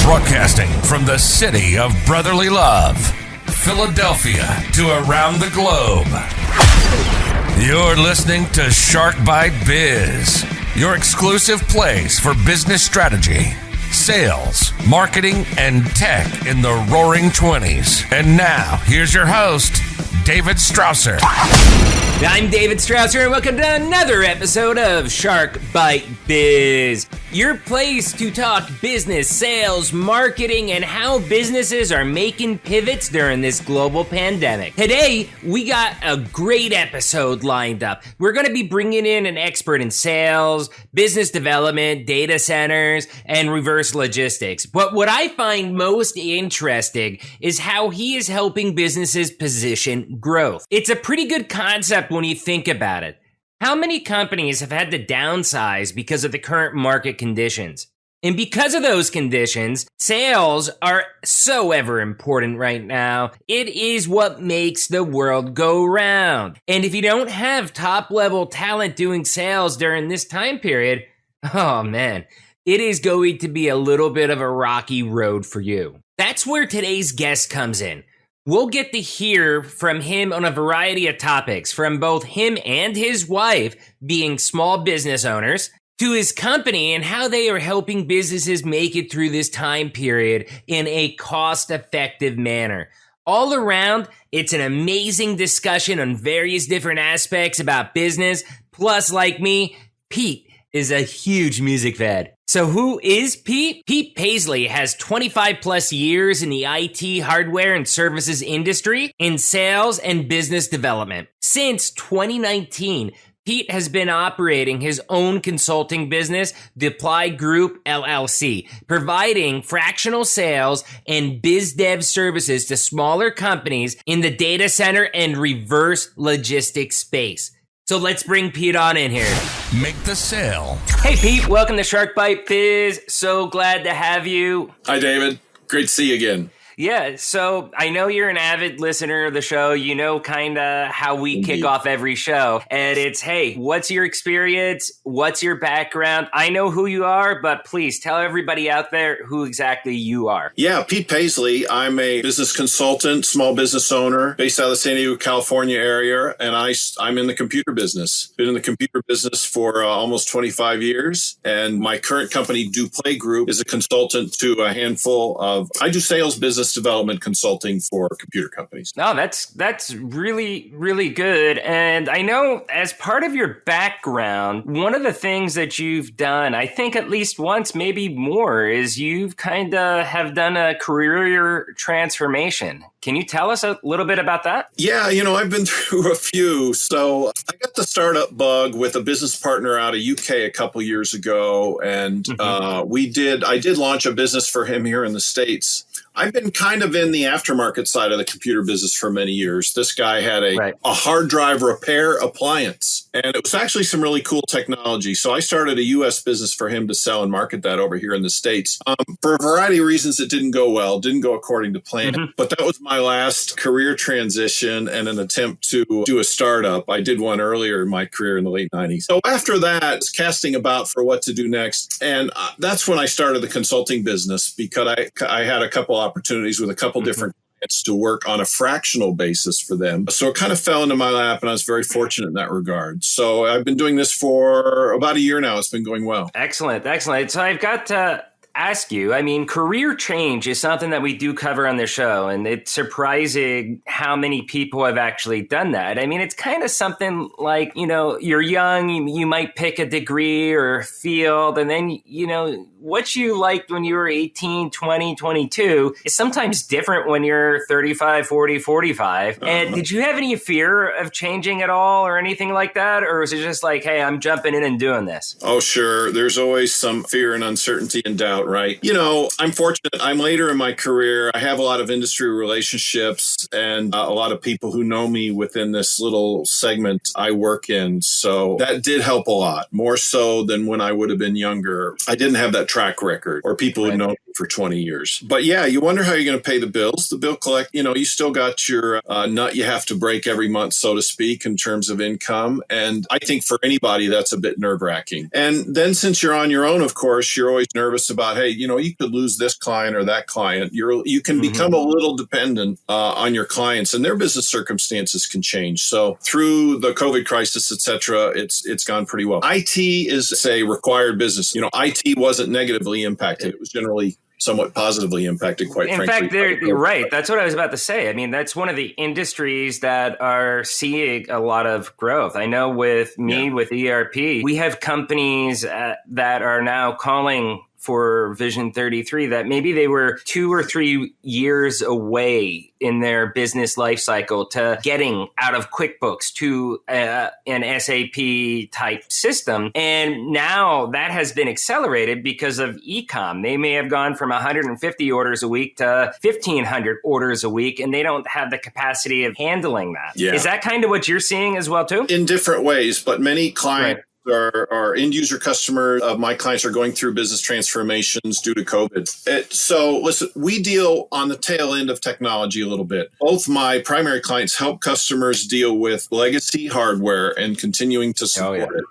Broadcasting from the city of brotherly love, Philadelphia, to around the globe. You're listening to Shark Bite Biz, your exclusive place for business strategy, sales, marketing, and tech in the roaring 20s. And now, here's your host, David Strausser. I'm David Strausser, and welcome to another episode of Shark Bite Biz, your place to talk business, sales, marketing, and how businesses are making pivots during this global pandemic. Today, we got a great episode lined up. We're going to be bringing in an expert in sales, business development, data centers, and reverse logistics. But what I find most interesting is how he is helping businesses position growth. It's a pretty good concept when you think about it. How many companies have had to downsize because of the current market conditions? And because of those conditions, sales are so ever important right now. It is what makes the world go round. And if you don't have top-level talent doing sales during this time period, oh man, it is going to be a little bit of a rocky road for you. That's where today's guest comes in. We'll get to hear from him on a variety of topics, from both him and his wife being small business owners, to his company and how they are helping businesses make it through this time period in a cost-effective manner. All around, it's an amazing discussion on various different aspects about business. Plus, like me, Pete is a huge music fan. So who is Pete? Pete Paisley has 25 plus years in the IT, hardware, and services industry in sales and business development. Since 2019, Pete has been operating his own consulting business, Duplais Group LLC, providing fractional sales and biz dev services to smaller companies in the data center and reverse logistics space. So let's bring Pete on in here. Make the sale. Hey, Pete, welcome to Shark Bite Biz. So glad to have you. Hi, David. Great to see you again. Yeah, so I know you're an avid listener of the show. You know kind of how we kick off every show. And it's, hey, what's your experience? What's your background? I know who you are, but please tell everybody out there who exactly you are. Yeah, Pete Paisley. I'm a business consultant, small business owner based out of the San Diego, California area. And I'm in the computer business. Been in the computer business for almost 25 years. And my current company, Duplais Group, is a consultant to a handful of, I do sales business development consulting for computer companies. No, that's really, really good. And I know as part of your background, one of the things that you've done, I think at least once, maybe more, is you've kind of have done a career transformation. Can you tell us a little bit about that? Yeah, I've been through a few. So I got the startup bug with a business partner out of UK a couple years ago. And I did launch a business for him here in the States. I've been kind of in the aftermarket side of the computer business for many years. This guy had a hard drive repair appliance, and it was actually some really cool technology. So I started a U.S. business for him to sell and market that over here in the States. For a variety of reasons, it didn't go well, didn't go according to plan. But that was my last career transition and an attempt to do a startup. I did one earlier in my career in the late 90s. So after that, I was casting about for what to do next. And that's when I started the consulting business, because I had a couple opportunities with a couple different clients to work on a fractional basis for them. So it kind of fell into my lap, and I was very fortunate in that regard. So I've been doing this for about a year now. It's been going well. Excellent. So I've got to ask you, I mean, career change is something that we do cover on the show, and it's surprising how many people have actually done that. I mean, it's kind of something like, you're young, you might pick a degree or a field, and then, what you liked when you were 18, 20, 22 is sometimes different when you're 35, 40, 45. And did you have any fear of changing at all or anything like that? Or was it just like, hey, I'm jumping in and doing this? Oh, sure. There's always some fear and uncertainty and doubt, right? I'm fortunate. I'm later in my career. I have a lot of industry relationships and a lot of people who know me within this little segment I work in. So that did help a lot, more so than when I would have been younger. I didn't have that track record or people who know me for 20 years. But yeah, you wonder how you're going to pay the bills. The bill collect, you still got your nut you have to break every month, so to speak, in terms of income. And I think for anybody, that's a bit nerve wracking. And then since you're on your own, of course, you're always nervous about, hey, you could lose this client or that client. You can become a little dependent on your clients, and their business circumstances can change. So through the COVID crisis, et cetera, it's gone pretty well. IT is a required business. IT wasn't negatively impacted. It was generally somewhat positively impacted, quite frankly. In fact, you're right. That's what I was about to say. I mean, that's one of the industries that are seeing a lot of growth. I know with ERP, we have companies that are now calling for Vision 33 that maybe they were 2 or 3 years away in their business life cycle to getting out of QuickBooks to an SAP type system. And now that has been accelerated because of e-com. They may have gone from 150 orders a week to 1,500 orders a week, and they don't have the capacity of handling that. Yeah. Is that kind of what you're seeing as well, too? In different ways, but many clients our end user customers of my clients are going through business transformations due to COVID. So listen, we deal on the tail end of technology a little bit. Both my primary clients help customers deal with legacy hardware and continuing to support it.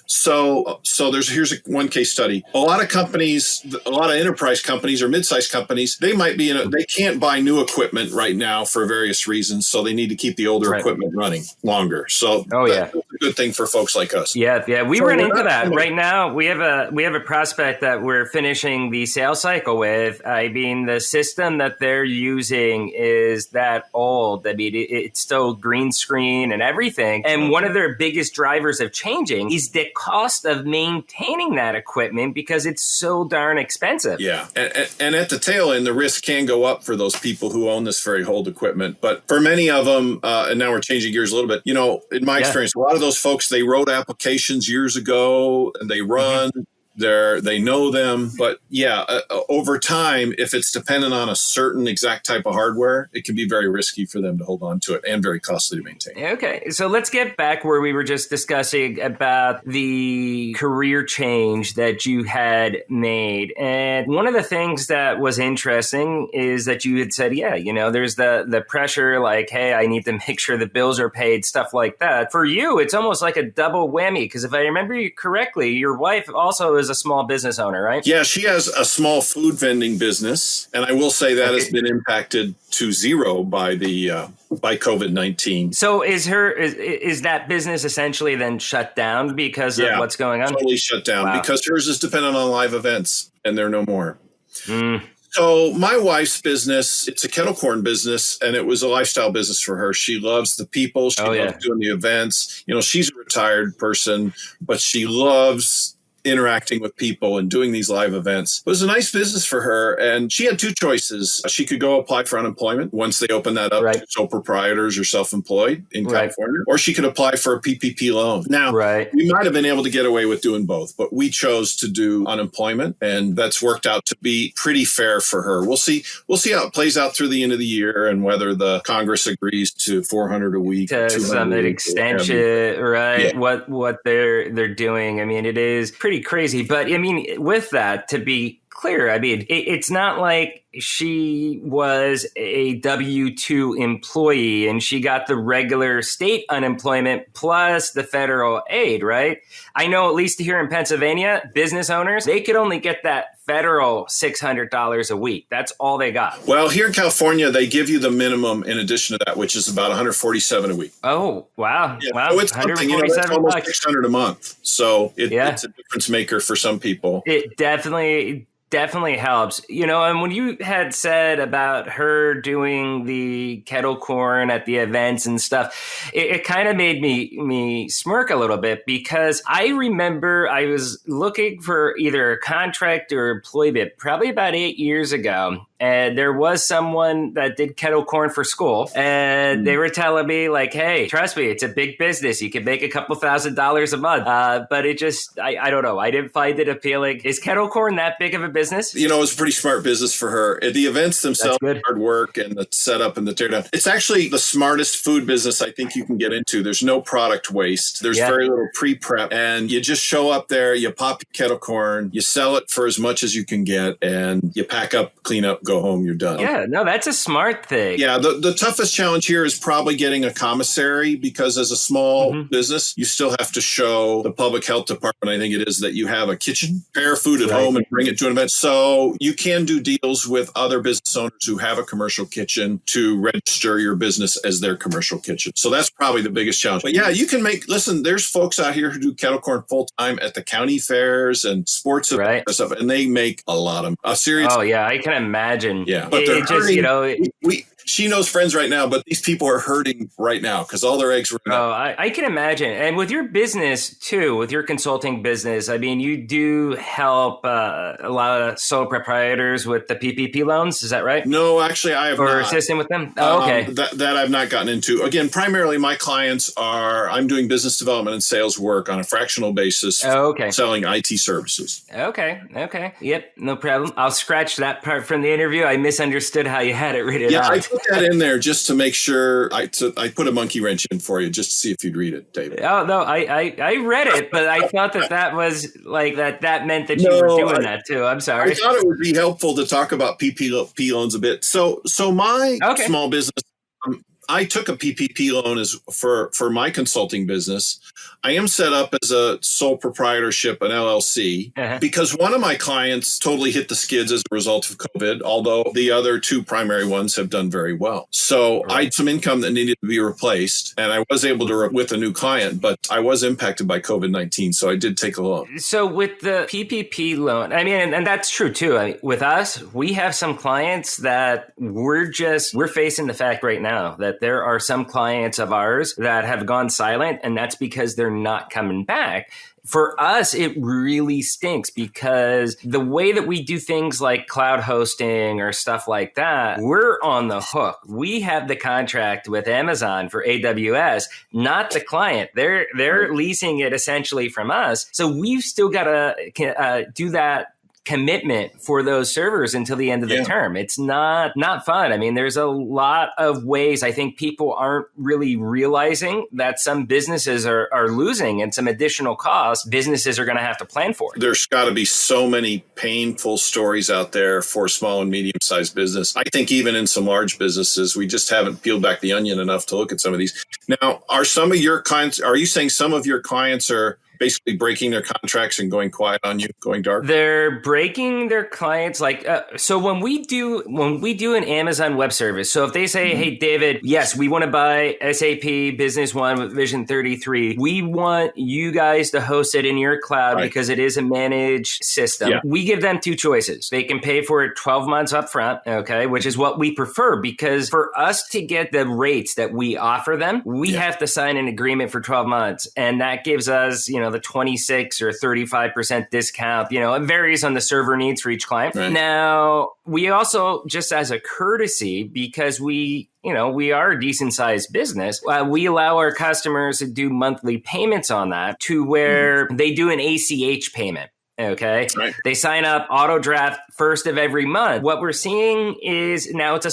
So here's one case study. A lot of companies, a lot of enterprise companies or mid-sized companies, they might be they can't buy new equipment right now for various reasons. So they need to keep the older equipment running longer. So that's a good thing for folks like us. Yeah. We run into that right now. We have a prospect that we're finishing the sales cycle with. I mean, the system that they're using is that old. I mean, it's still green screen and everything. And one of their biggest drivers of changing is the cost of maintaining that equipment because it's so darn expensive. Yeah. And at the tail end, the risk can go up for those people who own this very old equipment. But for many of them, and now we're changing gears a little bit, in my experience, a lot of those folks, they wrote applications years ago and they run. They know them, but over time, if it's dependent on a certain exact type of hardware, it can be very risky for them to hold on to it and very costly to maintain. Okay, so let's get back where we were just discussing about the career change that you had made. And one of the things that was interesting is that you had said, there's the pressure like, hey, I need to make sure the bills are paid, stuff like that. For you, it's almost like a double whammy, because if I remember you correctly, your wife also is a small business owner, right? Yeah, she has a small food vending business, and I will say that has been impacted to zero by COVID-19. So is that business essentially then shut down because of what's going on? Totally shut down because hers is dependent on live events, and they're no more. So my wife's business, it's a kettle corn business, and it was a lifestyle business for her. She loves the people. She loves doing the events. She's a retired person, but she loves interacting with people and doing these live events. It was a nice business for her. And she had two choices. She could go apply for unemployment once they open that up to sole proprietors or self-employed in California, or she could apply for a PPP loan. Now, we might have been able to get away with doing both, but we chose to do unemployment, and that's worked out to be pretty fair for her. We'll see how it plays out through the end of the year and whether the Congress agrees to $400 a week. To some extension, what they're doing. I mean, it is pretty crazy. But I mean, with that, to be clear, I mean, it's not like she was a W-2 employee and she got the regular state unemployment plus the federal aid, right? I know at least here in Pennsylvania, business owners, they could only get that federal $600 a week. That's all they got. Well, here in California, they give you the minimum in addition to that, which is about $147 a week. Oh, wow. Yeah. Wow. So it's something, it's almost $600 a month. So it's a difference maker for some people. It definitely helps, and when you had said about her doing the kettle corn at the events and stuff, it kind of made me smirk a little bit, because I remember I was looking for either a contract or employment probably about 8 years ago. And there was someone that did kettle corn for school, and they were telling me like, hey, trust me, it's a big business. You can make a couple $1,000s a month. But it just, I don't know. I didn't find it appealing. Is kettle corn that big of a business? You know, it's a pretty smart business for her. The events themselves, hard work and the setup and the teardown. It's actually the smartest food business I think you can get into. There's no product waste. There's very little pre-prep. And you just show up there, you pop your kettle corn, you sell it for as much as you can get, and you pack up, clean up, go home, you're done. Yeah, no, that's a smart thing. Yeah, the toughest challenge here is probably getting a commissary, because as a small business, you still have to show the public health department, I think it is, that you have a kitchen, prepare food at home and bring it to an event. So you can do deals with other business owners who have a commercial kitchen to register your business as their commercial kitchen. So that's probably the biggest challenge. But yeah, you can listen, there's folks out here who do kettle corn full time at the county fairs and sports events and stuff, and they make a lot of serious. Oh yeah, I can imagine. Yeah, but they're hurting. She knows friends right now, but these people are hurting right now because all their eggs were. Oh, I can imagine. And with your business too, with your consulting business, I mean, you do help a lot of sole proprietors with the PPP loans. Is that right? No, actually, I have not. Or assisting with them? Oh, okay. That I've not gotten into. Again, primarily my clients I'm doing business development and sales work on a fractional basis. Selling IT services. Okay. Yep, no problem. I'll scratch that part from the interview. I misunderstood how you had it written out. I put that in there just to make sure. I put a monkey wrench in for you just to see if you'd read it, David. Oh, no, I read it, but I thought that was like that meant that you were doing that too. I'm sorry. I thought it would be helpful to talk about PPP loans a bit. So my small business, I took a PPP loan for my consulting business. I am set up as a sole proprietorship, an LLC, because one of my clients totally hit the skids as a result of COVID, although the other two primary ones have done very well. So I had some income that needed to be replaced, and I was able to with a new client, but I was impacted by COVID-19, so I did take a loan. So with the PPP loan, I mean, and that's true too. I mean, with us, we have some clients that we're facing the fact right now that there are some clients of ours that have gone silent, and that's because they're not coming back. For us, it really stinks because the way that we do things like cloud hosting or stuff like that, we're on the hook. We have the contract with Amazon for AWS, not the client. They're leasing it essentially from us. So we've still got to do that commitment for those servers until the end of the term. It's not fun. I mean, there's a lot of ways I think people aren't really realizing that some businesses are losing, and some additional costs businesses are going to have to plan for. There's got to be so many painful stories out there for small and medium-sized business. I think even in some large businesses, we just haven't peeled back the onion enough to look at some of these. Now, are you saying some of your clients are basically breaking their contracts and going quiet on you, going dark? They're breaking their clients. So when we do an Amazon Web Service, so if they say, hey, David, yes, we want to buy SAP Business One with Vision 33. We want you guys to host it in your cloud because it is a managed system. Yeah. We give them two choices. They can pay for it 12 months up front, which is what we prefer, because for us to get the rates that we offer them, we have to sign an agreement for 12 months. And that gives us, the 26 or 35% discount. It varies on the server needs for each client. Right. Now, we also, just as a courtesy, because we are a decent sized business, we allow our customers to do monthly payments on that, to where they do an ACH payment. Okay. Right. They sign up auto draft first of every month. What we're seeing is now it's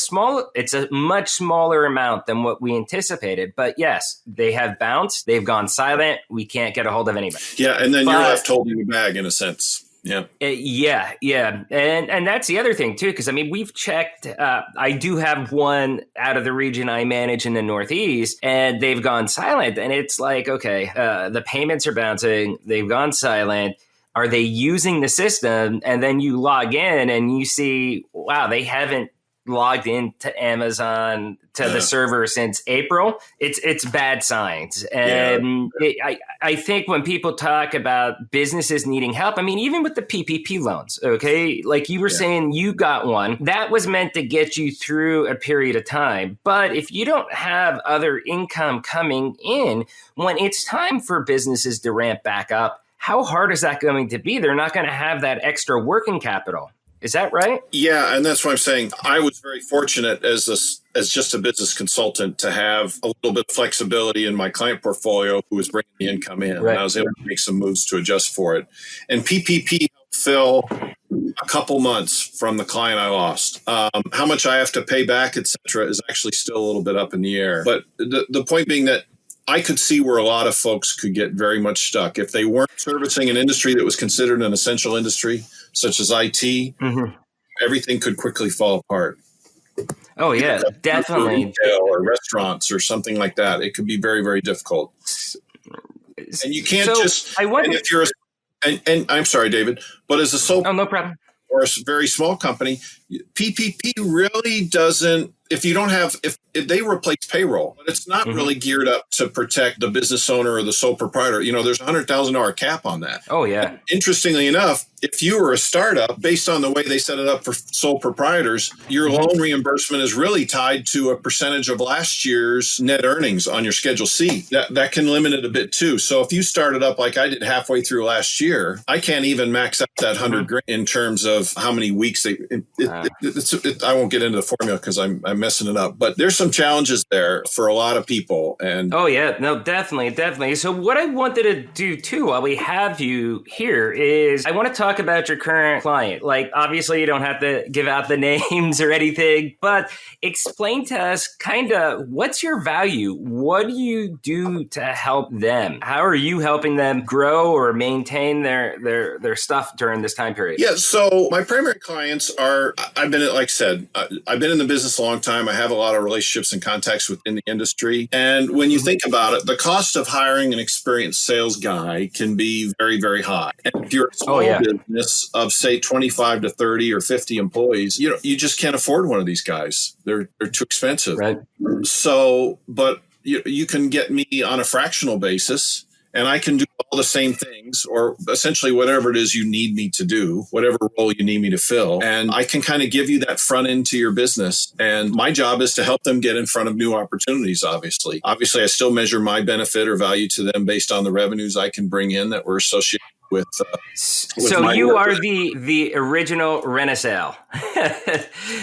a much smaller amount than what we anticipated. But yes, they have bounced. They've gone silent. We can't get a hold of anybody. Yeah. And then you're left holding the bag in a sense. Yeah. Yeah. And that's the other thing too, because I mean, we've checked, I do have one out of the region I manage in the Northeast, and they've gone silent. And it's like, okay, the payments are bouncing. They've gone silent. Are they using the system? And then you log in and you see, wow, they haven't logged into Amazon to the server since April. It's bad signs. And I think when people talk about businesses needing help, I mean, even with the PPP loans, like you were saying, you got one that was meant to get you through a period of time. But if you don't have other income coming in, when it's time for businesses to ramp back up, how hard is that going to be? They're not going to have that extra working capital. Is that right? Yeah, and that's what I'm saying. I was very fortunate as just a business consultant to have a little bit of flexibility in my client portfolio who was bringing the income in. Right. And I was able to make some moves to adjust for it. And PPP helped fill a couple months from the client I lost. How much I have to pay back, et cetera, is actually still a little bit up in the air. But the point being that I could see where a lot of folks could get very much stuck if they weren't servicing an industry that was considered an essential industry, such as IT. Everything could quickly fall apart. Oh, yeah, definitely. Retail or restaurants or something like that. It could be very, very difficult. And you can't and if you're and I'm sorry, David, but as a sole no problem. Or a very small company, PPP really doesn't, if you don't have, if they replace payroll, but it's not really geared up to protect the business owner or the sole proprietor. There's a $100,000 cap on that. Oh, yeah. Interestingly enough, if you were a startup, based on the way they set it up for sole proprietors, your loan reimbursement is really tied to a percentage of last year's net earnings on your Schedule C. That can limit it a bit too. So if you started up like I did halfway through last year, I can't even max out that $100,000 in terms of how many weeks I won't get into the formula because I'm messing it up. But there's some challenges there for a lot of people. And oh yeah, no, definitely. So what I wanted to do too, while we have you here, is I want to talk about your current client. Like, obviously you don't have to give out the names or anything, but explain to us kind of what's your value? What do you do to help them? How are you helping them grow or maintain their stuff during this time period? Yeah, so my primary clients are, I've been in the business a long time. I have a lot of relationships and contacts within the industry. And when you think about it, the cost of hiring an experienced sales guy can be very, very high. And if you're a small business of, say, 25 to 30 or 50 employees, you just can't afford one of these guys. They're too expensive. Right. So, but you can get me on a fractional basis, and I can do all the same things, or essentially whatever it is you need me to do, whatever role you need me to fill. And I can kind of give you that front end to your business. And my job is to help them get in front of new opportunities, obviously. Obviously, I still measure my benefit or value to them based on the revenues I can bring in that were associated with so you are the original Renaissance.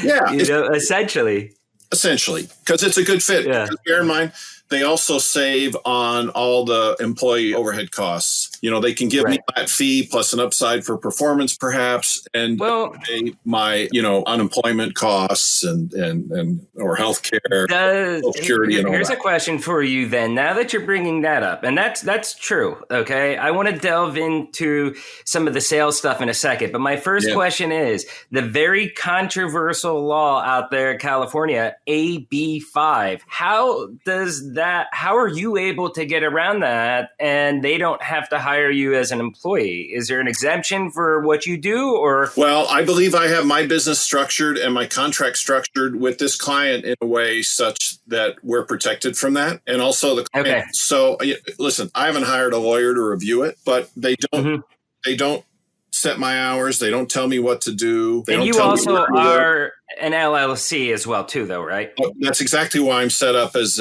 Yeah. Essentially, because it's a good fit. Yeah. Bear in mind, they also save on all the employee overhead costs. They can give me a flat fee plus an upside for performance, perhaps, and pay my, unemployment costs and or healthcare, Social Security, and all here's that. a question for you then. Now that you're bringing that up, and that's true. Okay, I want to delve into some of the sales stuff in a second, but my first question is the very controversial law out there in California, AB5. How are you able to get around that and they don't have to hire you as an employee? Is there an exemption for what you do, or? Well, I believe I have my business structured and my contract structured with this client in a way such that we're protected from that. And also the client. Okay. So listen, I haven't hired a lawyer to review it, but they don't set my hours. They don't tell me what to do. And you also are an LLC as well too, though, right? That's exactly why I'm set up as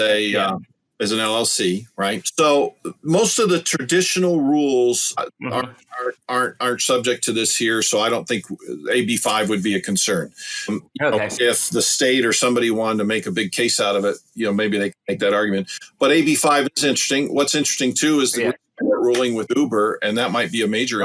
as an LLC, right? So most of the traditional rules aren't subject to this here. So I don't think AB5 would be a concern. If the state or somebody wanted to make a big case out of it, maybe they can make that argument. But AB5 is interesting. What's interesting too is the ruling with Uber, and that might be a major.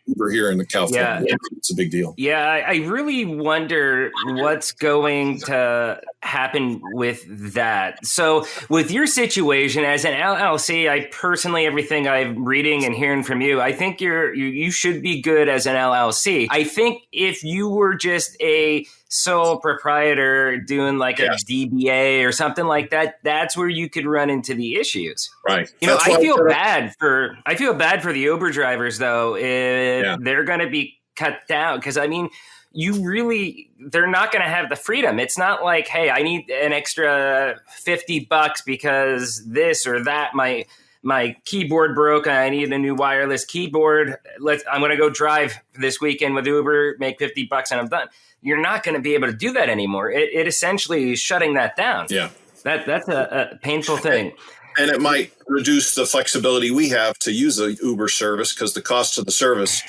Uber here in the California. Yeah. It's a big deal. Yeah, I really wonder what's going to happen with that. So with your situation as an LLC, I personally, everything I'm reading and hearing from you, I think you should be good as an LLC. I think if you were just a sole proprietor doing like a DBA or something like that, that's where you could run into the issues. Right. I feel bad for the Uber drivers though, if they're going to be cut down. Cause I mean, they're not going to have the freedom. It's not like, hey, I need an extra $50 because this or that, my keyboard broke. I need a new wireless keyboard. I'm going to go drive this weekend with Uber, make $50 and I'm done. You're not going to be able to do that anymore. It essentially is shutting that down. Yeah. That's a painful thing. And it might reduce the flexibility we have to use a Uber service because the cost of the service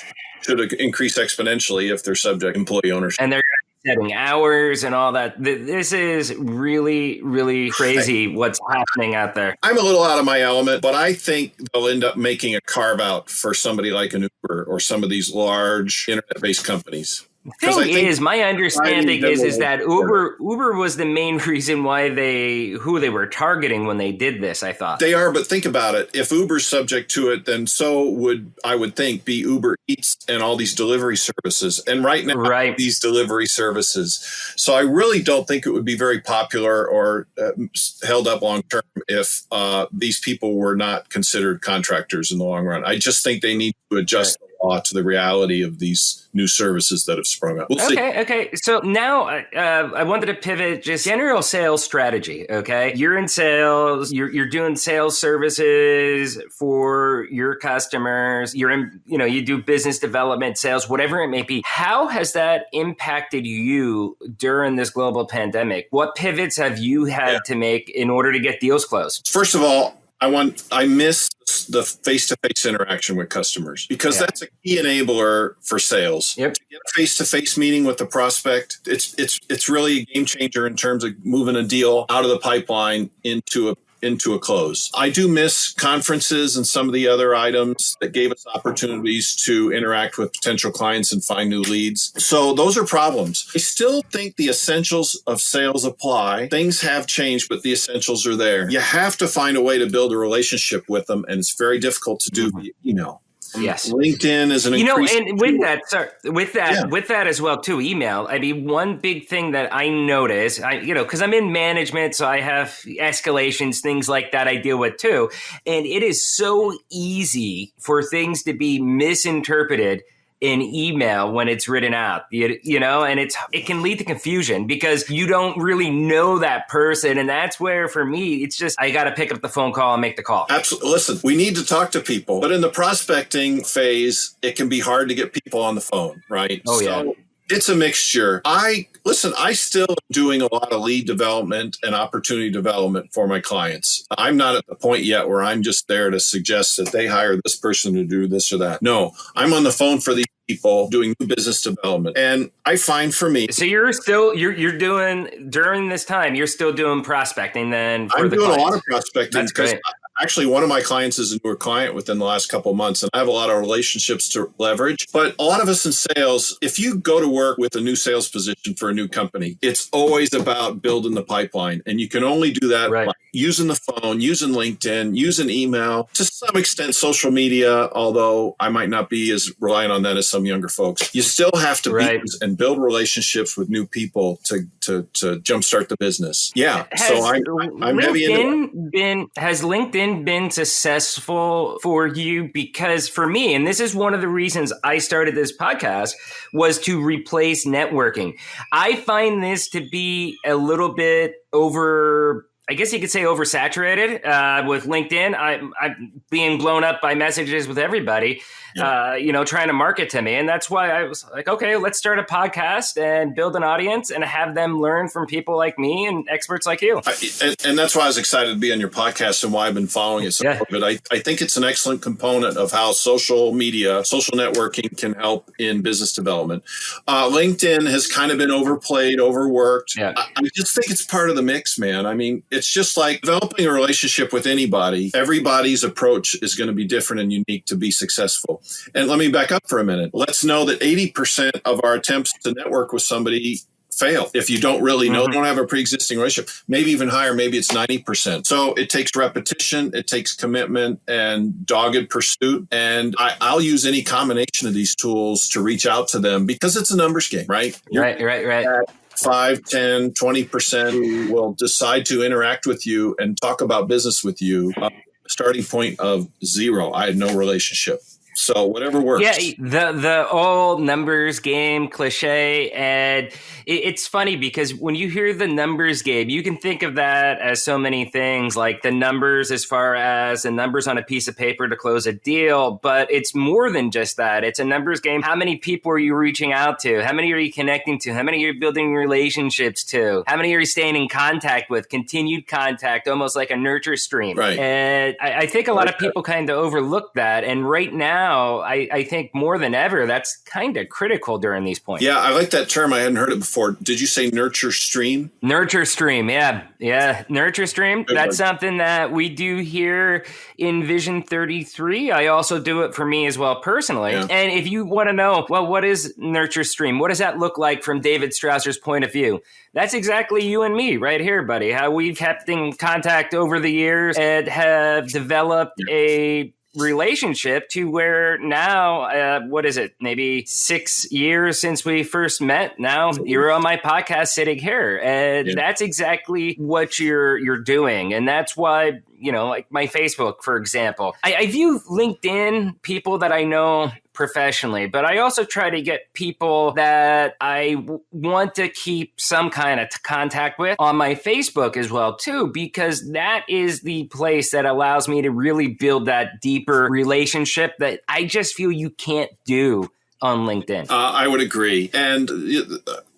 should increase exponentially if they're subject to employee ownership. And they're setting hours and all that. This is really, really crazy what's happening out there. I'm a little out of my element, but I think they'll end up making a carve out for somebody like an Uber or some of these large internet-based companies. The thing is, my understanding is that Uber was the main reason why who they were targeting when they did this, I thought. They are, but think about it. If Uber's subject to it, then so would, I would think, be Uber Eats and all these delivery services. And right now, these delivery services. So I really don't think it would be very popular or held up long term if these people were not considered contractors in the long run. I just think they need to adjust the law to the reality of these new services that have sprung up. We'll see. Okay. So now I wanted to pivot just general sales strategy. Okay. You're in sales, you're doing sales services for your customers. You're in, you do business development, sales, whatever it may be. How has that impacted you during this global pandemic? What pivots have you had to make in order to get deals closed? First of all, I miss the face-to-face interaction with customers because that's a key enabler for sales. Yep. To get a face-to-face meeting with the prospect, it's really a game changer in terms of moving a deal out of the pipeline into a close. I do miss conferences and some of the other items that gave us opportunities to interact with potential clients and find new leads. So those are problems. I still think the essentials of sales apply. Things have changed, but the essentials are there. You have to find a way to build a relationship with them, and it's very difficult to do via email. Yes. LinkedIn is an and with that as well too, email. I mean, one big thing that I notice, because I'm in management, so I have escalations, things like that I deal with too. And it is so easy for things to be misinterpreted in email when it's written out, and it can lead to confusion because you don't really know that person. And that's where, for me, it's just, I got to pick up the phone call and make the call. Absolutely. Listen, we need to talk to people, but in the prospecting phase, it can be hard to get people on the phone, right? Oh, yeah. It's a mixture. I still am doing a lot of lead development and opportunity development for my clients. I'm not at the point yet where I'm just there to suggest that they hire this person to do this or that. No, I'm on the phone for these people doing new business development. And I find for me. So you're doing, during this time, you're still doing prospecting then for I'm the doing clients. a lot of prospecting. That's great. Actually, one of my clients is a newer client within the last couple of months, and I have a lot of relationships to leverage. But a lot of us in sales, if you go to work with a new sales position for a new company, it's always about building the pipeline. And you can only do that by using the phone, using LinkedIn, using email, to some extent social media, although I might not be as reliant on that as some younger folks. You still have to be and build relationships with new people to jumpstart the business. Yeah. So I'm heavy into it. Has LinkedIn been successful for you? Because for me, and this is one of the reasons I started this podcast, was to replace networking. I find this to be a little bit I guess you could say oversaturated with LinkedIn. I'm being blown up by messages with everybody, trying to market to me. And that's why I was like, okay, let's start a podcast and build an audience and have them learn from people like me and experts like you. And that's why I was excited to be on your podcast and why I've been following it so much. But I think it's an excellent component of how social media, social networking can help in business development. LinkedIn has kind of been overplayed, overworked. Yeah. I just think it's part of the mix, man. I mean, it's just like developing a relationship with anybody. Everybody's approach is going to be different and unique to be successful. And let me back up for a minute. Let's know that 80% of our attempts to network with somebody fail. If you don't really know, don't have a pre-existing relationship, maybe even higher, maybe it's 90%. So it takes repetition, it takes commitment and dogged pursuit. And I'll use any combination of these tools to reach out to them because it's a numbers game, right? Right. 5, 10, 20% who will decide to interact with you and talk about business with you. Starting point of 0. I had no relationship. So whatever works. Yeah, the old numbers game cliche. And it's funny because when you hear the numbers game, you can think of that as so many things, like the numbers as far as the numbers on a piece of paper to close a deal. But it's more than just that. It's a numbers game. How many people are you reaching out to? How many are you connecting to? How many are you building relationships to? How many are you staying in contact with? Continued contact, almost like a nurture stream. Right. And I think a lot of people kind of overlook that. And right now, now, I think more than ever, that's kind of critical during these points. Yeah, I like that term. I hadn't heard it before. Did you say nurture stream? Nurture stream, yeah. Nurture stream. Good That's word. something that we do here in Vision 33. I also do it for me as well personally. Yeah. And if you want to know, well, what is nurture stream? What does that look like from David Strausser's point of view? That's exactly you and me right here, buddy. How we've kept in contact over the years and have developed a relationship to where now, what is it? Maybe 6 years since we first met. Now you're on my podcast sitting here, and that's exactly what you're doing. And that's why, like my Facebook, for example, I view LinkedIn people that I know professionally, but I also try to get people that I want to keep some kind of contact with on my Facebook as well, too, because that is the place that allows me to really build that deeper relationship that I just feel you can't do on LinkedIn. I would agree. And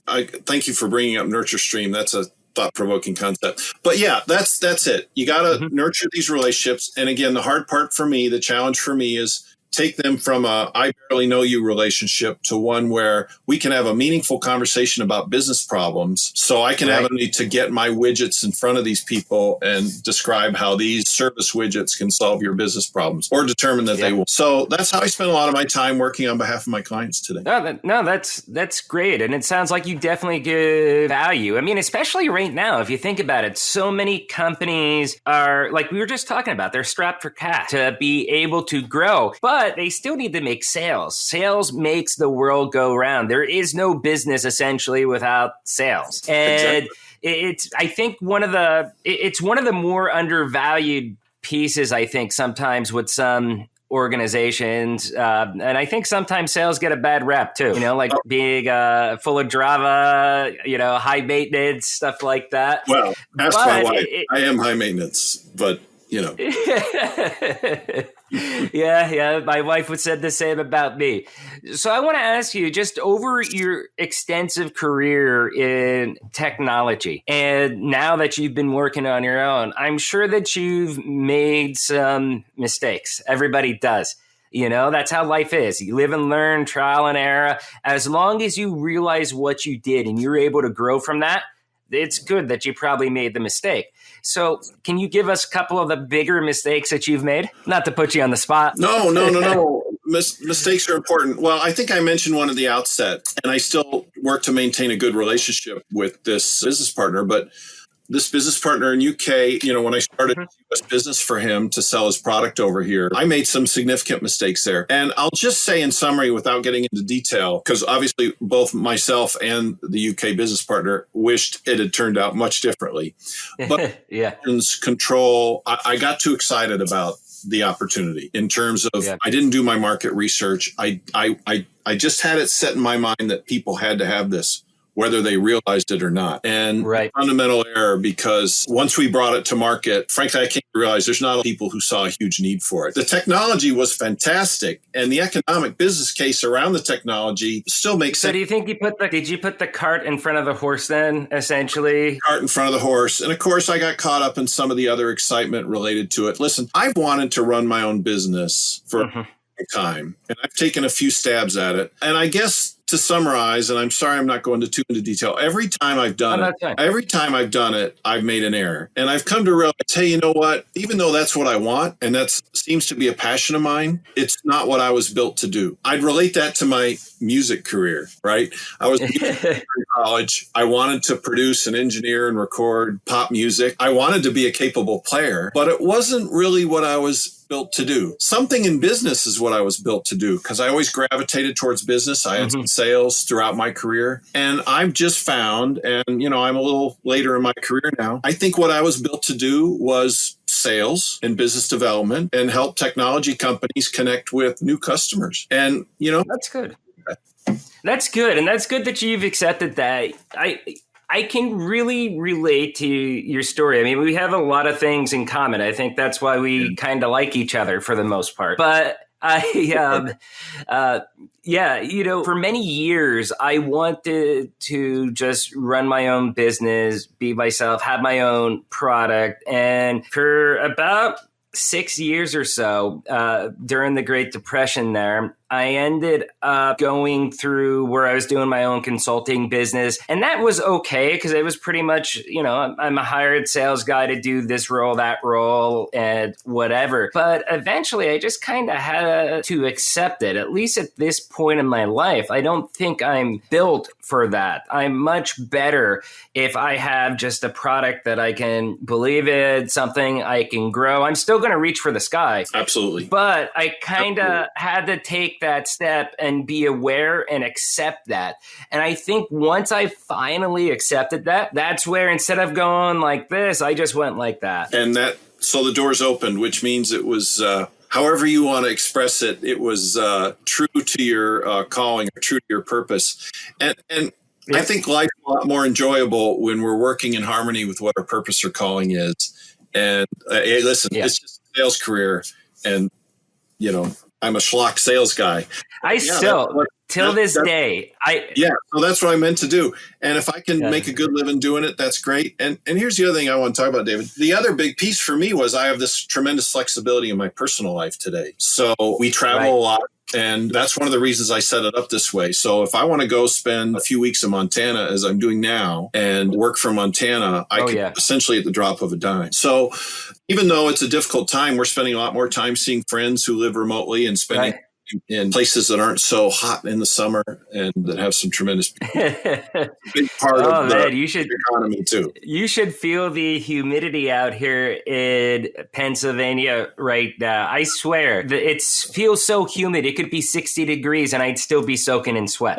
I thank you for bringing up Nurture Stream. That's a thought-provoking concept. But yeah, that's it. You got to nurture these relationships. And again, the hard part for me, the challenge for me is take them from a I barely know you relationship to one where we can have a meaningful conversation about business problems. So I can have a need to get my widgets in front of these people and describe how these service widgets can solve your business problems or determine that they will. So that's how I spend a lot of my time working on behalf of my clients today. That's great. And it sounds like you definitely give value. I mean, especially right now, if you think about it, so many companies are, like we were just talking about, they're strapped for cash to be able to grow. But they still need to make sales. Sales makes the world go round. There is no business essentially without sales. And it's, I think it's one of the more undervalued pieces, I think, sometimes with some organizations. And I think sometimes sales get a bad rep too, like being full of drama, high maintenance, stuff like that. Well, ask my wife. I am high maintenance, but Yeah. My wife would said the same about me. So I want to ask you, just over your extensive career in technology, and now that you've been working on your own, I'm sure that you've made some mistakes. Everybody does. That's how life is. You live and learn, trial and error. As long as you realize what you did and you're able to grow from that, it's good that you probably made the mistake. So can you give us a couple of the bigger mistakes that you've made? Not to put you on the spot. No. Mistakes are important. Well, I think I mentioned one at the outset, and I still work to maintain a good relationship with this business partner. But this business partner in UK, when I started US business for him to sell his product over here, I made some significant mistakes there. And I'll just say in summary, without getting into detail, because obviously both myself and the UK business partner wished it had turned out much differently. But control, I got too excited about the opportunity in terms of I didn't do my market research. I just had it set in my mind that people had to have this, whether they realized it or not. And fundamental error, because once we brought it to market, frankly, I came to realize there's not a lot of people who saw a huge need for it. The technology was fantastic, and the economic business case around the technology still makes sense. So do you think did you put the cart in front of the horse then, essentially? Cart in front of the horse. And of course, I got caught up in some of the other excitement related to it. Listen, I've wanted to run my own business for a long time, and I've taken a few stabs at it. And I guess to summarize, and I'm sorry I'm not going too into detail, every time I've done it, I've made an error. And I've come to realize, hey, you know what? Even though that's what I want, and that seems to be a passion of mine, it's not what I was built to do. I'd relate that to my music career, right? I was in college. I wanted to produce and engineer and record pop music. I wanted to be a capable player, but it wasn't really what I was built to do. Something in business is what I was built to do, because I always gravitated towards business. I had some sales throughout my career, and I've just found, and I'm a little later in my career now, I think what I was built to do was sales and business development and help technology companies connect with new customers. And that's good. That's good. And that's good that you've accepted that. I can really relate to your story. I mean, we have a lot of things in common. I think that's why we kind of like each other for the most part. But for many years, I wanted to just run my own business, be myself, have my own product. And for about 6 years or so during the Great Depression there, I ended up going through where I was doing my own consulting business. And that was okay because it was pretty much, I'm a hired sales guy to do this role, that role, and whatever. But eventually I just kind of had to accept it, at least at this point in my life. I don't think I'm built for that. I'm much better if I have just a product that I can believe in, something I can grow. I'm still going to reach for the sky. Absolutely. But I kind of had to take that step and be aware and accept that. And I think once I finally accepted that, that's where instead of going like this, I just went like that. And so the doors opened, which means it was, however you want to express it, it was true to your calling or true to your purpose. And I think life's a lot more enjoyable when we're working in harmony with what our purpose or calling is. And hey, listen, it's just a sales career. And, I'm a schlock sales guy. Till this day. So that's what I meant to do. And if I can make a good living doing it, that's great. And here's the other thing I want to talk about, David. The other big piece for me was I have this tremendous flexibility in my personal life today. So we travel a lot. And that's one of the reasons I set it up this way. So if I want to go spend a few weeks in Montana, as I'm doing now, and work from Montana, I can essentially at the drop of a dime. So even though it's a difficult time, we're spending a lot more time seeing friends who live remotely and spending in places that aren't so hot in the summer and that have some tremendous big part of the economy too. You should feel the humidity out here in Pennsylvania right now. I swear, it feels so humid. It could be 60 degrees and I'd still be soaking in sweat.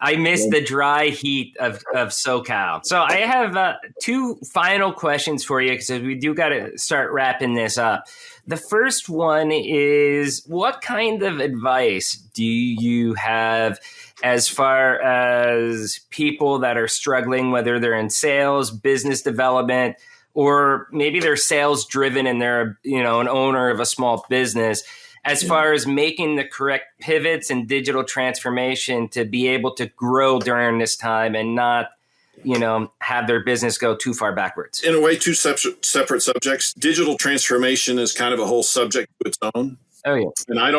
I miss the dry heat of SoCal. So I have two final questions for you because we do got to start wrapping this up. The first one is, what kind of advice do you have as far as people that are struggling, whether they're in sales, business development, or maybe they're sales driven and they're, an owner of a small business, as far as making the correct pivots and digital transformation to be able to grow during this time and not have their business go too far backwards? In a way, two separate subjects. Digital transformation is kind of a whole subject of its own. Oh yeah. And I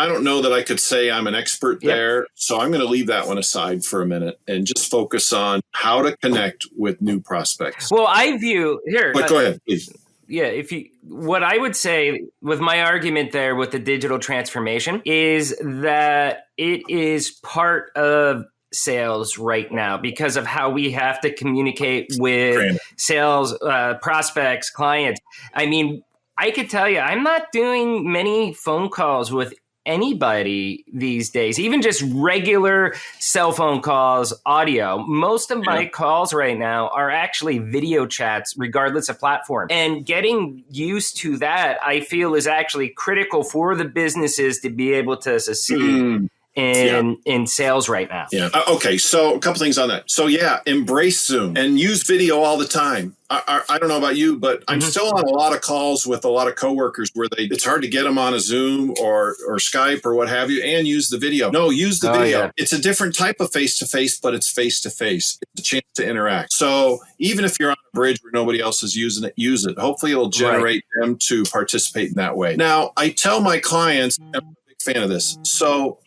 don't know that I could say I'm an expert there. So I'm going to leave that one aside for a minute and just focus on how to connect with new prospects. Well, I view here. But go ahead, please. Yeah, what I would say with my argument there with the digital transformation is that it is part of sales right now because of how we have to communicate with sales prospects, clients. I mean, I could tell you, I'm not doing many phone calls with anybody these days, even just regular cell phone calls, audio. Most of my calls right now are actually video chats, regardless of platform. And getting used to that, I feel, is actually critical for the businesses to be able to succeed in sales right now. Yeah. Okay. So a couple things on that. So embrace Zoom and use video all the time. I don't know about you, but I'm still on a lot of calls with a lot of coworkers where it's hard to get them on a Zoom or Skype or what have you and use the video. No, use the video. Yeah. It's a different type of face-to-face, but it's face-to-face. It's a chance to interact. So even if you're on a bridge where nobody else is using it, use it. Hopefully it'll generate them to participate in that way. Now, I tell my clients, I'm a big fan of this. So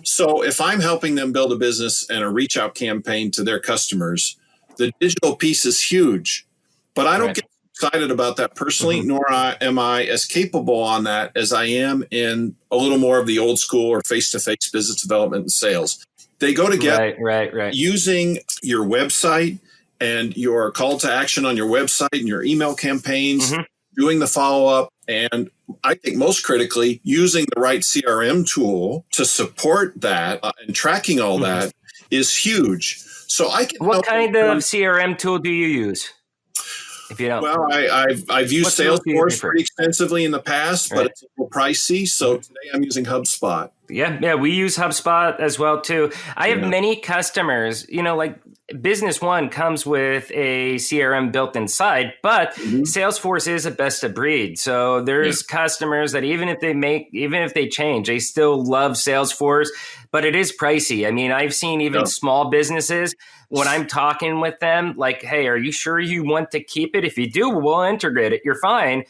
so if I'm helping them build a business and a reach out campaign to their customers, the digital piece is huge, but I don't get excited about that personally, nor am I as capable on that as I am in a little more of the old school or face-to-face business development and sales. They go together using your website and your call to action on your website and your email campaigns, doing the follow-up, and I think most critically, using the right CRM tool to support that and tracking all that is huge. So I can. What kind of CRM tool do you use? If you don't. Well, I've used Salesforce pretty extensively in the past, but it's a little pricey. So today I'm using HubSpot. Yeah, we use HubSpot as well too. I have many customers, Business One comes with a CRM built inside, but Salesforce is a best of breed. So there's customers that even if they change, they still love Salesforce, but it is pricey. I mean, I've seen even small businesses when I'm talking with them, like, hey, are you sure you want to keep it? If you do, we'll integrate it. You're fine.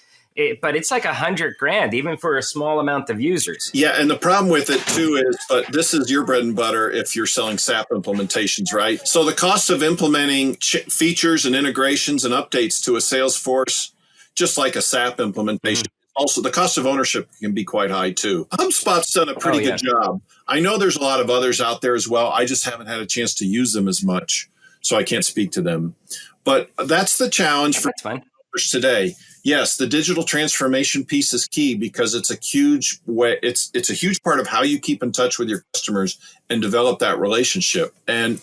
But it's like $100,000, even for a small amount of users. Yeah, and the problem with it too is, but this is your bread and butter if you're selling SAP implementations, right? So the cost of implementing features and integrations and updates to a Salesforce, just like a SAP implementation, also the cost of ownership can be quite high too. HubSpot's done a pretty good job. I know there's a lot of others out there as well. I just haven't had a chance to use them as much, so I can't speak to them. But that's the challenge for today. Yes, the digital transformation piece is key because it's a huge way. It's a huge part of how you keep in touch with your customers and develop that relationship. And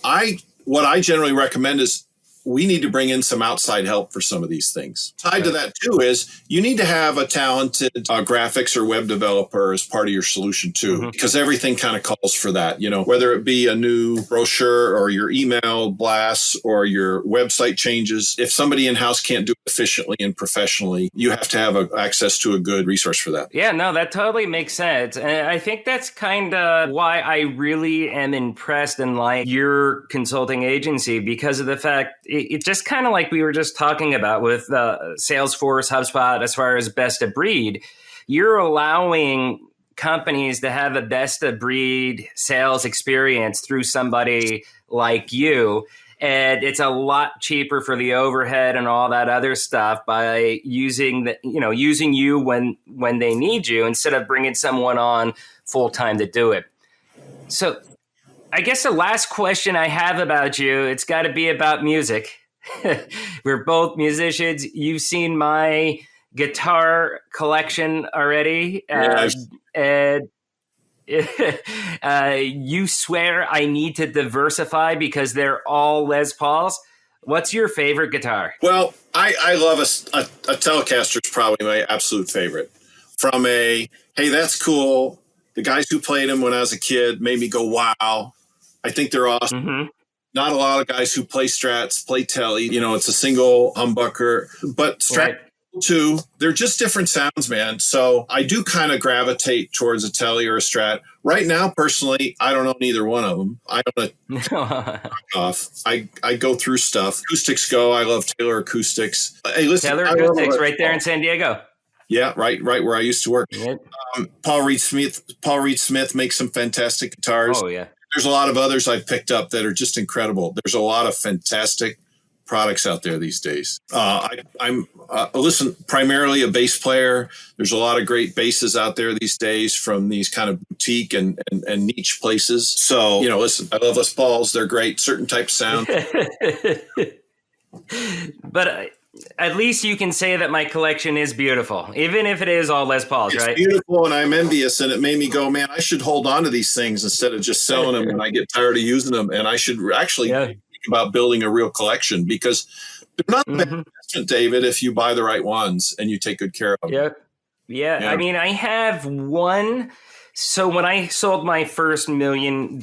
what I generally recommend is we need to bring in some outside help for some of these things. Tied to that too is you need to have a talented graphics or web developer as part of your solution too, because everything kind of calls for that, whether it be a new brochure or your email blasts or your website changes. If somebody in-house can't do it efficiently and professionally, you have to have access to a good resource for that. Yeah, no, that totally makes sense. And I think that's kind of why I really am impressed and like your consulting agency, because of the fact it's just kind of like we were just talking about with Salesforce, HubSpot, as far as best of breed. You're allowing companies to have a best of breed sales experience through somebody like you. And it's a lot cheaper for the overhead and all that other stuff by using you when they need you instead of bringing someone on full time to do it. So I guess the last question I have about you, it's got to be about music. We're both musicians. You've seen my guitar collection already. And you swear I need to diversify because they're all Les Pauls. What's your favorite guitar? Well, I love a Telecaster is probably my absolute favorite. From hey, that's cool. The guys who played them when I was a kid made me go, wow. I think they're awesome. Not a lot of guys who play Strats, play Telly. It's a single humbucker. But Strat too, they're just different sounds, man. So I do kind of gravitate towards a Telly or a Strat. Right now, personally, I don't own either one of them. I own a off. I go through stuff. Acoustics go. I love Taylor Acoustics. Hey, listen, Taylor Acoustics right there in San Diego. Yeah, right where I used to work. Yep. Paul Reed Smith makes some fantastic guitars. Oh, yeah. There's a lot of others I've picked up that are just incredible. There's a lot of fantastic products out there these days. I'm primarily a bass player. There's a lot of great basses out there these days from these kind of boutique and niche places. So, listen, I love Les Pauls. They're great. Certain type of sound. But at least you can say that my collection is beautiful, even if it is all Les Pauls, right? It's beautiful, and I'm envious, and it made me go, man, I should hold on to these things instead of just selling them when I get tired of using them, and I should actually think about building a real collection because they're not bad investment, David, if you buy the right ones and you take good care of them. Yeah. I mean, I have one. So when I sold my first $1 million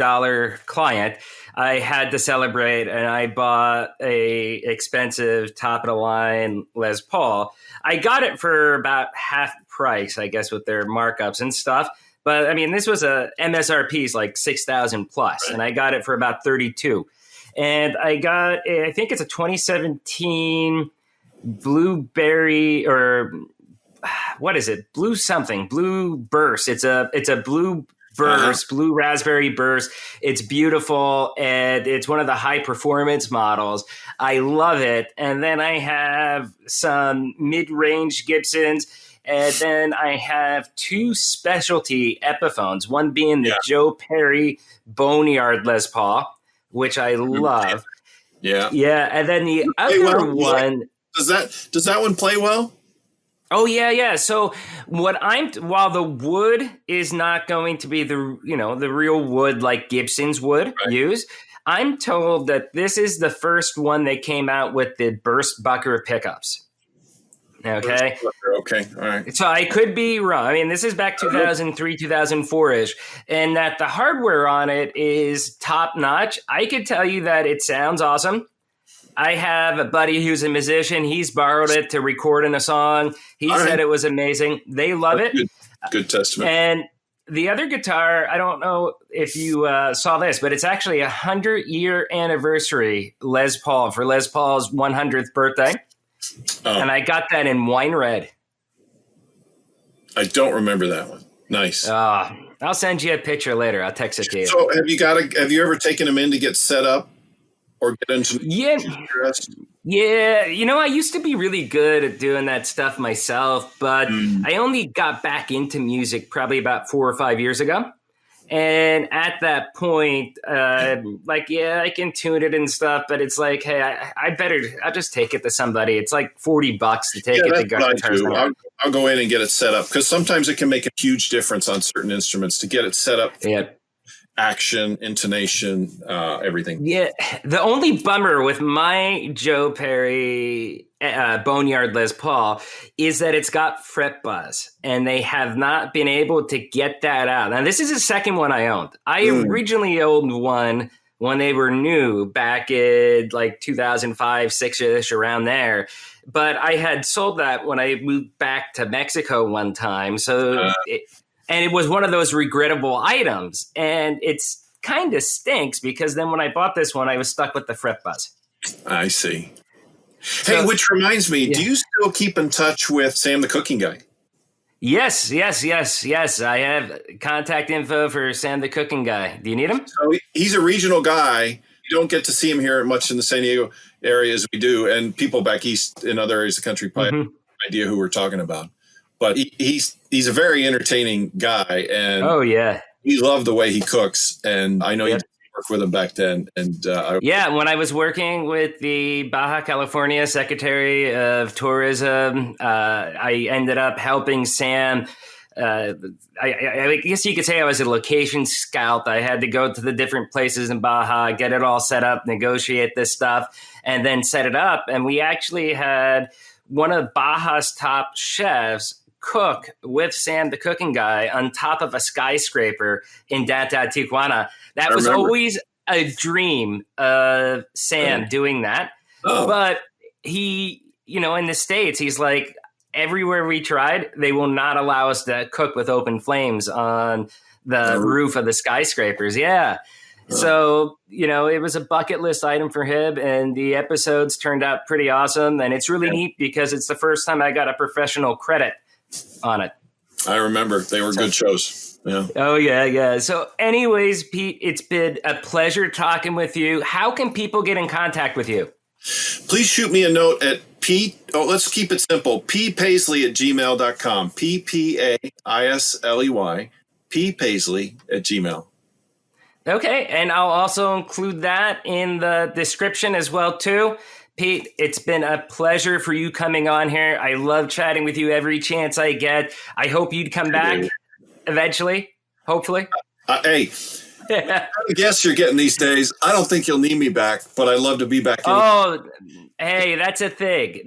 client, I had to celebrate, and I bought a expensive top of the line Les Paul. I got it for about half price, I guess, with their markups and stuff. But I mean, this was a MSRP is like 6,000 plus, and I got it for about 32. And I got, I think it's a 2017 blueberry or what is it? Blue something, blue burst. It's a blue burst, blue raspberry burst. It's beautiful, and it's one of the high performance models. I love it. And then I have some mid-range Gibsons, and then I have two specialty Epiphones, one being the Joe Perry Boneyard Les Paul, which I love. Yeah. And then the other one. Does that one play well? Oh, yeah. So while the wood is not going to be the real wood like Gibsons would use, I'm told that this is the first one that came out with the burst bucker pickups. Okay. Okay. All right. So I could be wrong. I mean, this is back 2003, 2004-ish, and that the hardware on it is top notch. I could tell you that it sounds awesome. I have a buddy who's a musician. He's borrowed it to record in a song. He said it was amazing. They love it. Good testament. And the other guitar, I don't know if you saw this, but it's actually a 100-year anniversary Les Paul for Les Paul's 100th birthday. Oh. And I got that in wine red. I don't remember that one. Nice. I'll send you a picture later. I'll text it to you. So have you ever taken him in to get set up or get into Yeah, I used to be really good at doing that stuff myself, but I only got back into music probably about 4 or 5 years ago. And at that point, I can tune it and stuff, but it's like, hey, I'll just take it to somebody. It's like $40 to take it to guitar. I'll go in and get it set up because sometimes it can make a huge difference on certain instruments to get it set up. Yeah. Action, intonation, everything. Yeah. The only bummer with my Joe Perry Boneyard Les Paul is that it's got fret buzz, and they have not been able to get that out. Now, this is the second one I owned. I originally owned one when they were new back in like 2005, 6-ish, around there. But I had sold that when I moved back to Mexico one time. And it was one of those regrettable items. And it's kind of stinks because then when I bought this one, I was stuck with the fret buzz. I see. Hey, which reminds me, do you still keep in touch with Sam the Cooking Guy? Yes. I have contact info for Sam the Cooking Guy. Do you need him? So he's a regional guy. You don't get to see him here much in the San Diego area as we do. And people back east in other areas of the country probably have no idea who we're talking about. But he's a very entertaining guy, and we love the way he cooks. And I know you worked with him back then. And when I was working with the Baja California Secretary of Tourism, I ended up helping Sam. I guess you could say I was a location scout. I had to go to the different places in Baja, get it all set up, negotiate this stuff, and then set it up. And we actually had one of Baja's top chefs cook with Sam the Cooking Guy on top of a skyscraper in downtown Tijuana. That was always a dream of Sam doing that. But he, in the States, he's like, everywhere we tried, they will not allow us to cook with open flames on the roof of the skyscrapers. Yeah. So, it was a bucket list item for him, and the episodes turned out pretty awesome. And it's really neat because it's the first time I got a professional credit on it. I remember they were good shows. Yeah. Oh, yeah. So anyways, Pete, it's been a pleasure talking with you. How can people get in contact with you? Please shoot me a note at Pete. Oh, let's keep it simple. ppaisley@gmail.com. Paisley. ppaisley@gmail. Okay. And I'll also include that in the description as well, too. Pete, it's been a pleasure for you coming on here. I love chatting with you every chance I get. I hope you'd come back eventually, hopefully. Hey, I guess you're getting these days. I don't think you'll need me back, but I'd love to be back. Hey, that's a thing.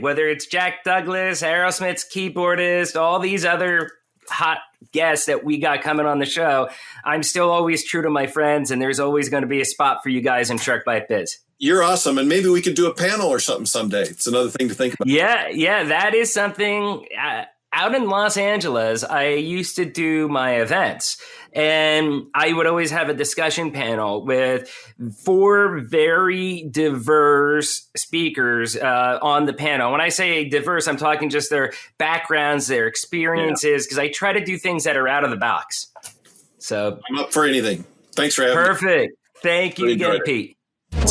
Whether it's Jack Douglas, Aerosmith's keyboardist, all these other hot guests that we got coming on the show, I'm still always true to my friends, and there's always going to be a spot for you guys in Shark Bite Biz. You're awesome. And maybe we could do a panel or something someday. It's another thing to think about. Yeah. That is something. Out in Los Angeles, I used to do my events, and I would always have a discussion panel with 4 very diverse speakers on the panel. When I say diverse, I'm talking just their backgrounds, their experiences, because I try to do things that are out of the box. So I'm up for anything. Thanks for having me. Perfect. Thank you again, Pete.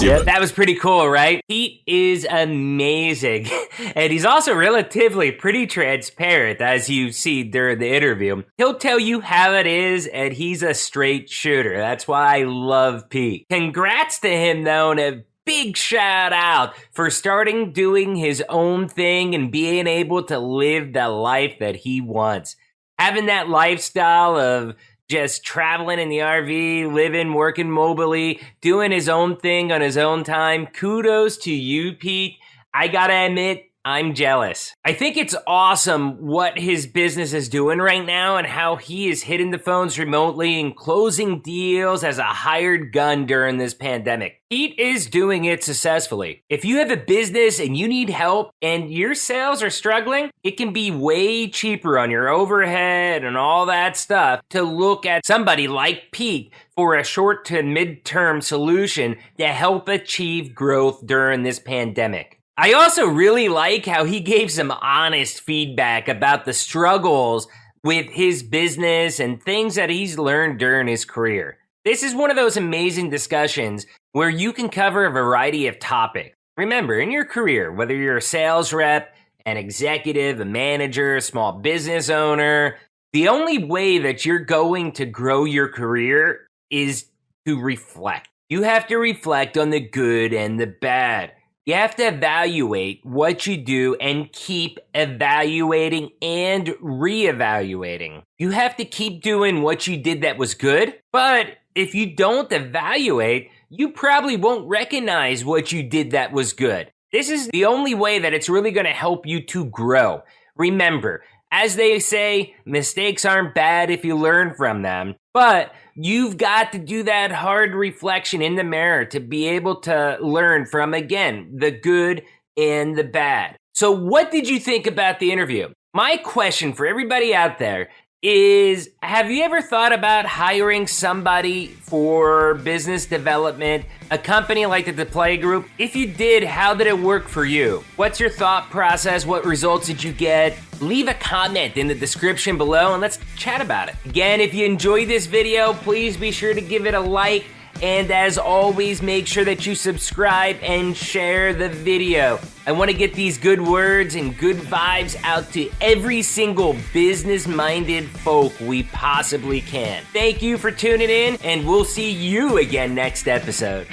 Yeah, that was pretty cool, right? Pete is amazing. And he's also relatively pretty transparent, as you see during the interview. He'll tell you how it is, and he's a straight shooter. That's why I love Pete. Congrats to him, though, and a big shout out for starting doing his own thing and being able to live the life that he wants. Having that lifestyle of just traveling in the RV, living, working mobily, doing his own thing on his own time. Kudos to you, Pete. I gotta admit, I'm jealous. I think it's awesome what his business is doing right now and how he is hitting the phones remotely and closing deals as a hired gun during this pandemic. Pete is doing it successfully. If you have a business and you need help and your sales are struggling, it can be way cheaper on your overhead and all that stuff to look at somebody like Pete for a short to mid-term solution to help achieve growth during this pandemic. I also really like how he gave some honest feedback about the struggles with his business and things that he's learned during his career. This is one of those amazing discussions where you can cover a variety of topics. Remember, in your career, whether you're a sales rep, an executive, a manager, a small business owner, the only way that you're going to grow your career is to reflect. You have to reflect on the good and the bad. You have to evaluate what you do and keep evaluating and reevaluating. You have to keep doing what you did that was good, but if you don't evaluate, you probably won't recognize what you did that was good. This is the only way that it's really going to help you to grow. Remember, as they say, mistakes aren't bad if you learn from them, but you've got to do that hard reflection in the mirror to be able to learn from, again, the good and the bad. So what did you think about the interview? My question for everybody out there is, have you ever thought about hiring somebody for business development, a company like the Duplais Group? If you did, how did it work for you? What's your thought process? What results did you get? Leave a comment in the description below and let's chat about it. Again, if you enjoyed this video, please be sure to give it a like. And as always, make sure that you subscribe and share the video. I want to get these good words and good vibes out to every single business-minded folk we possibly can. Thank you for tuning in, and we'll see you again next episode.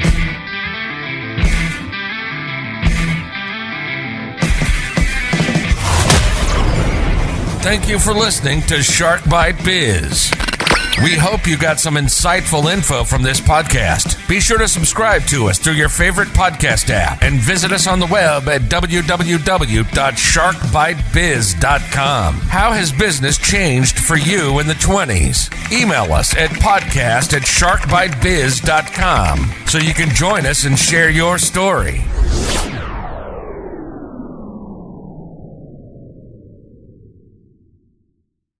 Thank you for listening to Shark Bite Biz. We hope you got some insightful info from this podcast. Be sure to subscribe to us through your favorite podcast app and visit us on the web at www.sharkbitebiz.com. How has business changed for you in the 20s? Email us at podcast@sharkbitebiz.com so you can join us and share your story.